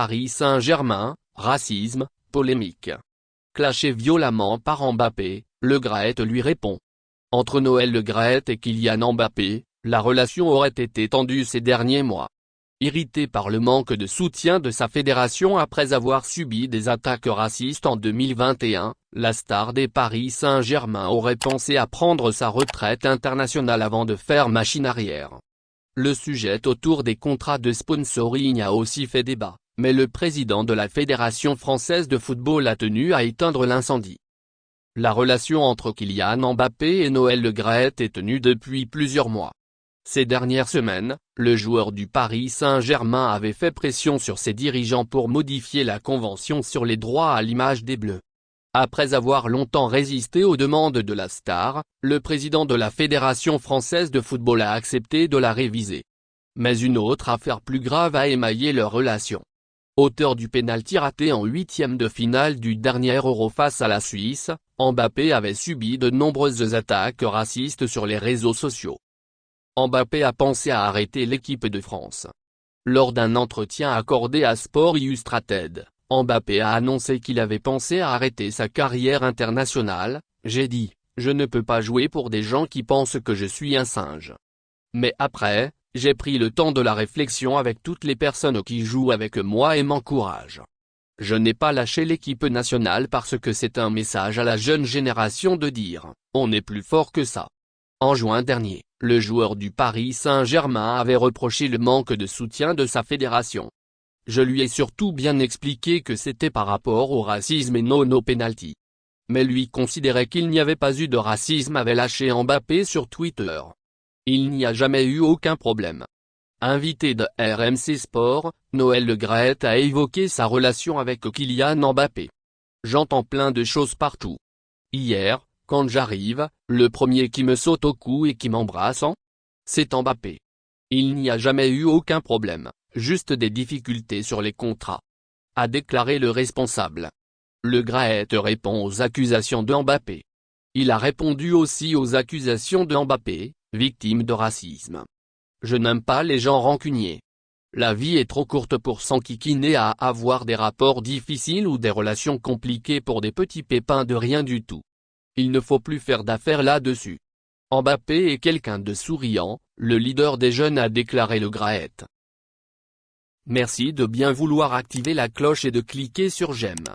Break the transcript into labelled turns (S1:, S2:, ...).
S1: Paris Saint-Germain, racisme, polémique. Clashé violemment par Mbappé, Le Graët lui répond. Entre Noël Le Graët et Kylian Mbappé, la relation aurait été tendue ces derniers mois. Irrité par le manque de soutien de sa fédération après avoir subi des attaques racistes en 2021, la star des Paris Saint-Germain aurait pensé à prendre sa retraite internationale avant de faire machine arrière. Le sujet autour des contrats de sponsoring a aussi fait débat, mais le président de la Fédération française de football a tenu à éteindre l'incendie. La relation entre Kylian Mbappé et Noël Le Graët est tenue depuis plusieurs mois. Ces dernières semaines, le joueur du Paris Saint-Germain avait fait pression sur ses dirigeants pour modifier la convention sur les droits à l'image des Bleus. Après avoir longtemps résisté aux demandes de la star, le président de la Fédération française de football a accepté de la réviser. Mais une autre affaire plus grave a émaillé leur relation. Auteur du pénalty raté en huitième de finale du dernier Euro face à la Suisse, Mbappé avait subi de nombreuses attaques racistes sur les réseaux sociaux. Mbappé a pensé à arrêter l'équipe de France. Lors d'un entretien accordé à Sport Illustrated, Mbappé a annoncé qu'il avait pensé à arrêter sa carrière internationale. « J'ai dit, je ne peux pas jouer pour des gens qui pensent que je suis un singe. Mais après, j'ai pris le temps de la réflexion avec toutes les personnes qui jouent avec moi et m'encouragent. Je n'ai pas lâché l'équipe nationale parce que c'est un message à la jeune génération de dire, on est plus fort que ça. » En juin dernier, le joueur du Paris Saint-Germain avait reproché le manque de soutien de sa fédération. « Je lui ai surtout bien expliqué que c'était par rapport au racisme et non au penalty. » Mais lui considérait qu'il n'y avait pas eu de racisme, avait lâché Mbappé sur Twitter. Il n'y a jamais eu aucun problème. Invité de RMC Sport, Noël Le Graët a évoqué sa relation avec Kylian Mbappé. « J'entends plein de choses partout. Hier, quand j'arrive, le premier qui me saute au cou et qui m'embrasse, c'est Mbappé. Il n'y a jamais eu aucun problème, juste des difficultés sur les contrats. » A déclaré le responsable. Le Graët répond aux accusations de Mbappé. Il a répondu aussi aux accusations de Mbappé, victime de racisme. « Je n'aime pas les gens rancuniers. La vie est trop courte pour s'enquiquiner à avoir des rapports difficiles ou des relations compliquées pour des petits pépins de rien du tout. Il ne faut plus faire d'affaires là-dessus. » Mbappé est quelqu'un de souriant, le leader des jeunes, a déclaré Le Graët. Merci de bien vouloir activer la cloche et de cliquer sur j'aime.